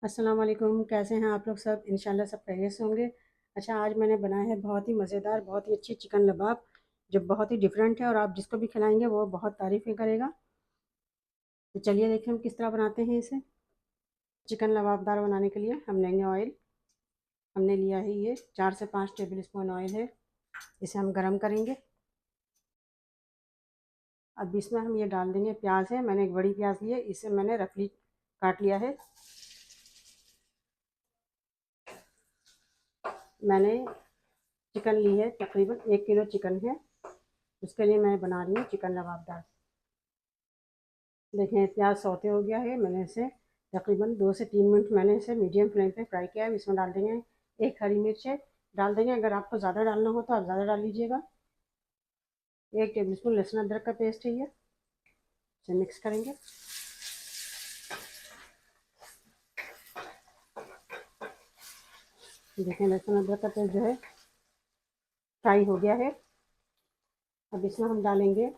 अस्सलाम वालेकुम। कैसे हैं आप लोग सब? इंशाल्लाह सब खैरियत से होंगे। अच्छा, आज मैंने बनाया है बहुत ही मज़ेदार, बहुत ही अच्छी चिकन लबाब, जो बहुत ही डिफरेंट है और आप जिसको भी खिलाएंगे वो बहुत तारीफ़ें करेगा। तो चलिए देखें हम किस तरह बनाते हैं इसे। चिकन लबाबदार बनाने के लिए हम लेंगे ऑयल। हमने लिया है ये 4 से 5 टेबल स्पून ऑयल है। इसे हम गरम करेंगे। अब इसमें हम ये डाल देंगे प्याज है। मैंने एक बड़ी प्याज ली है, इसे मैंने रफली काट लिया है। मैंने चिकन ली है, तकरीबन 1 किलो चिकन है। उसके लिए मैं बना रही हूँ चिकन लबाबदार। देखें प्याज सौते हो गया है। मैंने इसे तकरीबन 2 से 3 मिनट मैंने इसे मीडियम फ्लेम पे फ्राई किया है। इसमें डाल देंगे एक हरी मिर्च है, डाल देंगे। अगर आपको ज़्यादा डालना हो तो आप ज़्यादा डाल लीजिएगा। 1 टेबल स्पून लहसुन अदरक का पेस्ट है ये। इसे मिक्स करेंगे। देखें लहसुन अदरक का पेस्ट जो है फ्राई हो गया है। अब इसमें हम डालेंगे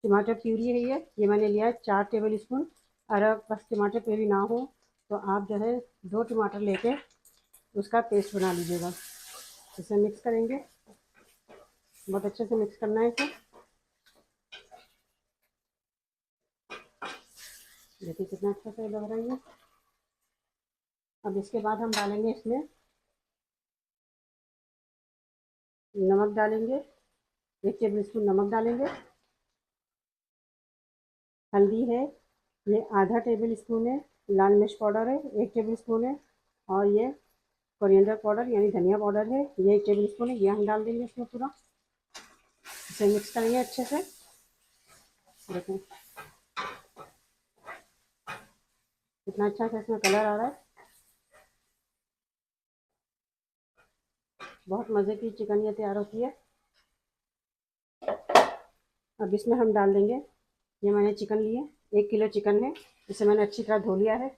टमाटर प्यूरी है ये मैंने लिया है 4 टेबल स्पून। अगर बस टमाटर प्यूरी ना हो तो आप जो है 2 टमाटर लेके उसका पेस्ट बना लीजिएगा। इसे मिक्स करेंगे, बहुत अच्छे से मिक्स करना है इसे। देखिए कितना अच्छा से लग रहा है ये। अब इसके बाद हम डालेंगे इसमें नमक डालेंगे। 1 टेबल स्पून नमक डालेंगे। हल्दी है, ये ½ टेबल स्पून है। लाल मिर्च पाउडर है 1 टेबल स्पून है। और ये कोरिएंडर पाउडर यानी धनिया पाउडर है, ये 1 टेबल स्पून है। ये हम डाल देंगे इसमें पूरा। इसे मिक्स करेंगे अच्छे से। देखें कितना अच्छा से इसमें कलर आ रहा है। बहुत मज़े की चिकन ये तैयार होती है। अब इसमें हम डाल देंगे, ये मैंने चिकन लिए 1 किलो चिकन है। इसे मैंने अच्छी तरह धो लिया है।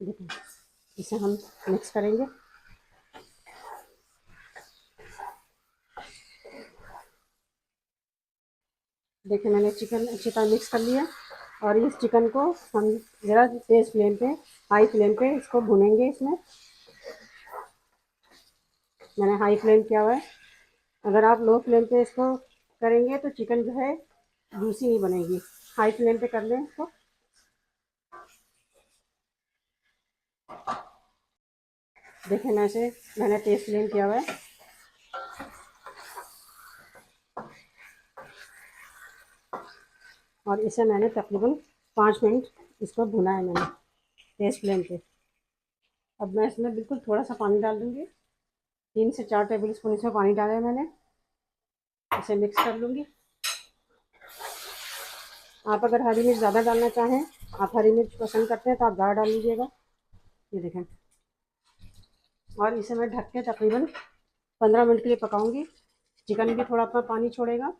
देखिए इसे हम मिक्स करेंगे। देखिए मैंने चिकन अच्छी तरह मिक्स कर लिया। और इस चिकन को हम ज़रा तेज़ फ्लेम पे, हाई फ्लेम पे इसको भुनेंगे। इसमें मैंने हाई फ्लेम किया हुआ है। अगर आप लो फ्लेम पे इसको करेंगे तो चिकन जो है जूसी नहीं बनेगी। हाई फ्लेम पे कर लें इसको। देखिए मैंने तेज़ फ्लेम किया हुआ है। और इसे मैंने तकरीबन 5 मिनट इसको भुना है मैंने तेज़ फ्लेम पे। अब मैं इसमें बिल्कुल थोड़ा सा पानी डाल दूँगी। 3 से 4 टेबल स्पून इसमें पानी डाला है मैंने। इसे मिक्स कर लूँगी। आप अगर हरी मिर्च ज़्यादा डालना चाहें, आप हरी मिर्च पसंद करते हैं तो आप ज़्यादा डाल लीजिएगा। ये देखें। और इसे मैं ढक के तकरीबन 15 मिनट के लिए पकाऊंगी। चिकन भी थोड़ा अपना पानी छोड़ेगा।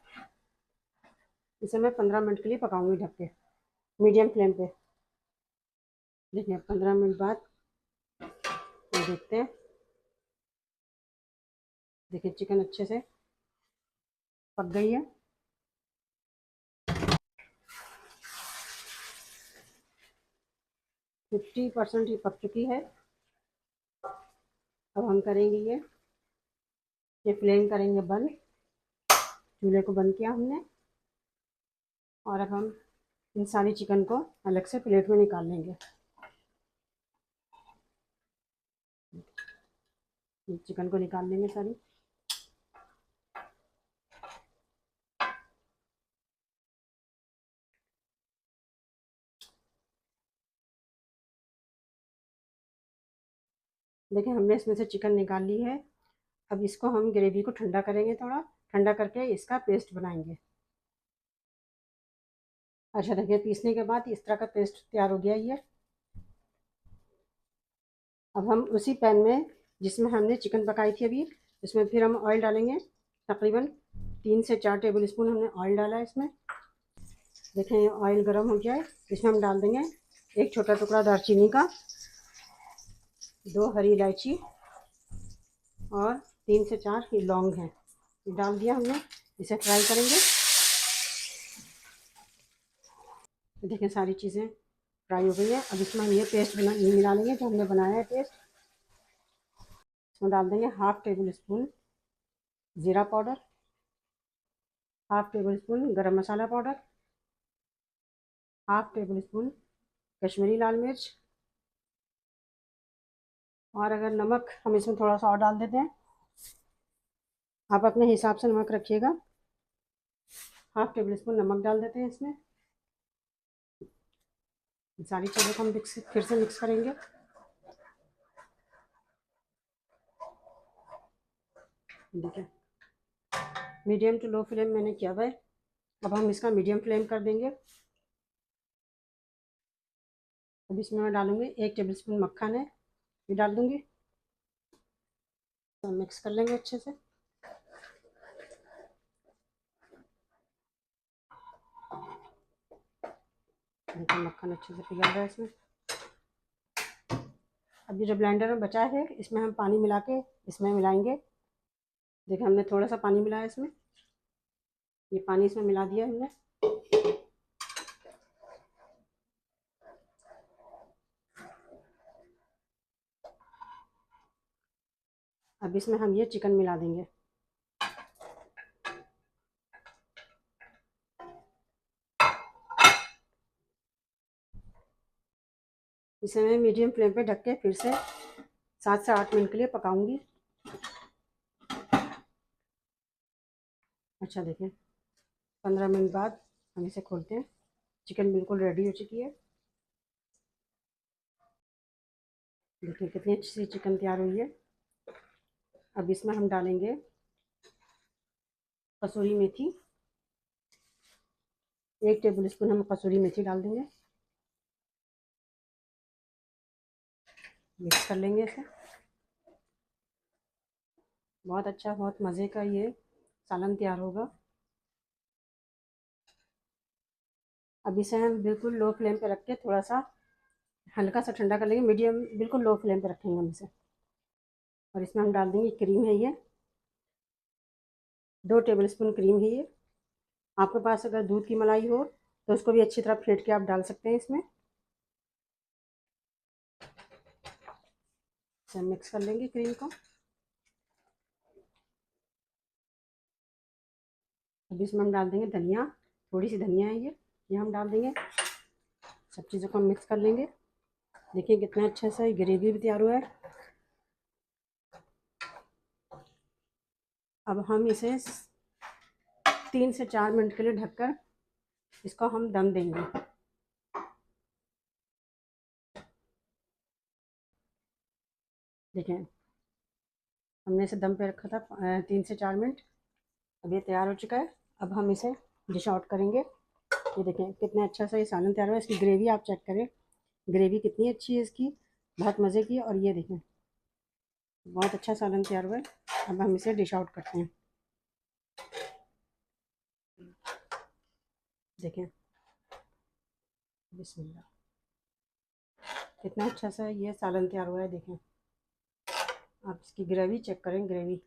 इसे मैं 15 मिनट के लिए पकाऊंगी ढक के मीडियम फ्लेम पे। देखिए 15 मिनट बाद ये देखते हैं। देखिए चिकन अच्छे से पक गई है। 50% ही पक चुकी है। अब हम करेंगे ये फ्लेम करेंगे बंद। चूल्हे को बंद किया हमने। और अब हम इन सारी चिकन को अलग से प्लेट में निकाल लेंगे। चिकन को निकाल लेंगे सारी। देखिए हमने इसमें से चिकन निकाल ली है। अब इसको हम ग्रेवी को ठंडा करेंगे, थोड़ा ठंडा करके इसका पेस्ट बनाएंगे। अच्छा देखिए पीसने के बाद इस तरह का पेस्ट तैयार हो गया ये। अब हम उसी पैन में जिसमें हमने चिकन पकाई थी अभी, इसमें फिर हम ऑयल डालेंगे। तकरीबन 3 से 4 टेबल स्पून हमने ऑयल डाला है इसमें। देखें ये ऑयल गर्म हो गया है। इसमें हम डाल देंगे एक छोटा टुकड़ा दालचीनी का, 2 हरी इलायची और 3 से 4 लौंग हैं। डाल दिया हमने। इसे फ्राई करेंगे। देखें सारी चीज़ें फ्राई हो गई है। अब इसमें हम ये पेस्ट मिला लेंगे जो हमने बनाया है पेस्ट। इसमें डाल देंगे 1/2 टेबल स्पून ज़ीरा पाउडर, 1/2 टेबल स्पून गरम मसाला पाउडर, 1/2 टेबल स्पून कश्मीरी लाल मिर्च, और अगर नमक हम इसमें थोड़ा सा और डाल देते हैं, आप अपने हिसाब से नमक रखिएगा। 1/2 टेबल स्पून नमक डाल देते हैं इसमें। सारी चीज़ों को हम फिर से मिक्स करेंगे। देखिए मीडियम टू लो फ्लेम मैंने किया हुआ है। अब हम इसका मीडियम फ्लेम कर देंगे। अब इसमें मैं डालूंगी 1 टेबल स्पून मक्खन है, ये डाल दूंगी। तो मिक्स कर लेंगे अच्छे से। देखिए मक्खन अच्छे से पिघल रहा है इसमें। अब ये जो ब्लेंडर में बचा है इसमें हम पानी मिला के इसमें मिलाएंगे। देखिए हमने थोड़ा सा पानी मिलाया इसमें, ये पानी इसमें मिला दिया हमने। अब इसमें हम ये चिकन मिला देंगे। इसे मैं मीडियम फ्लेम पे ढक के फिर से 7 से 8 मिनट के लिए पकाऊंगी। अच्छा देखिए 15 मिनट बाद हम इसे खोलते हैं। चिकन बिल्कुल रेडी हो चुकी है। देखिए कितनी अच्छी सी चिकन तैयार हुई है। अब इसमें हम डालेंगे कसूरी मेथी, 1 टेबल स्पून हम कसूरी मेथी डाल देंगे। मिक्स कर लेंगे इसे। बहुत अच्छा, बहुत मज़े का ये सालन तैयार होगा। अब इसे हम बिल्कुल लो फ्लेम पे रख के थोड़ा सा हल्का सा ठंडा कर लेंगे। मीडियम बिल्कुल लो फ्लेम पे रखेंगे हम इसे। और इसमें हम डाल देंगे क्रीम है ये, 2 टेबल स्पून क्रीम है ये। आपके पास अगर दूध की मलाई हो तो उसको भी अच्छी तरह फेंट के आप डाल सकते हैं इसमें। इसे मिक्स कर लेंगे क्रीम को। अब इसमें हम डाल देंगे धनिया, थोड़ी सी धनिया है ये हम डाल देंगे। सब चीज़ों को हम मिक्स कर लेंगे। देखिए कितना अच्छा सा ग्रेवी भी तैयार हुआ है। अब हम इसे 3 से 4 मिनट के लिए ढककर इसको हम दम देंगे। देखें हमने इसे दम पे रखा था 3 से 4 मिनट। अब ये तैयार हो चुका है। अब हम इसे डिश आउट करेंगे। ये देखें कितना अच्छा सा ये सालन तैयार हुआ है। इसकी ग्रेवी आप चेक करें, ग्रेवी कितनी अच्छी है इसकी, बहुत मज़े की। और ये देखें बहुत अच्छा सालन तैयार हुआ है। अब हम इसे डिश आउट करते हैं। देखें बिस्मिल्लाह, कितना अच्छा सा ये सालन तैयार हुआ है। देखें आप इसकी ग्रेवी चेक करें, ग्रेवी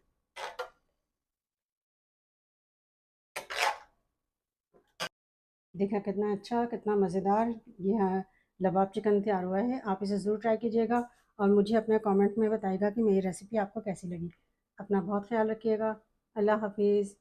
देखा कितना अच्छा, कितना मज़ेदार ये लबाब चिकन तैयार हुआ है। आप इसे ज़रूर ट्राई कीजिएगा और मुझे अपने कमेंट में बताइएगा कि मेरी रेसिपी आपको कैसी लगी। अपना बहुत ख्याल रखिएगा। अल्लाह हाफिज़।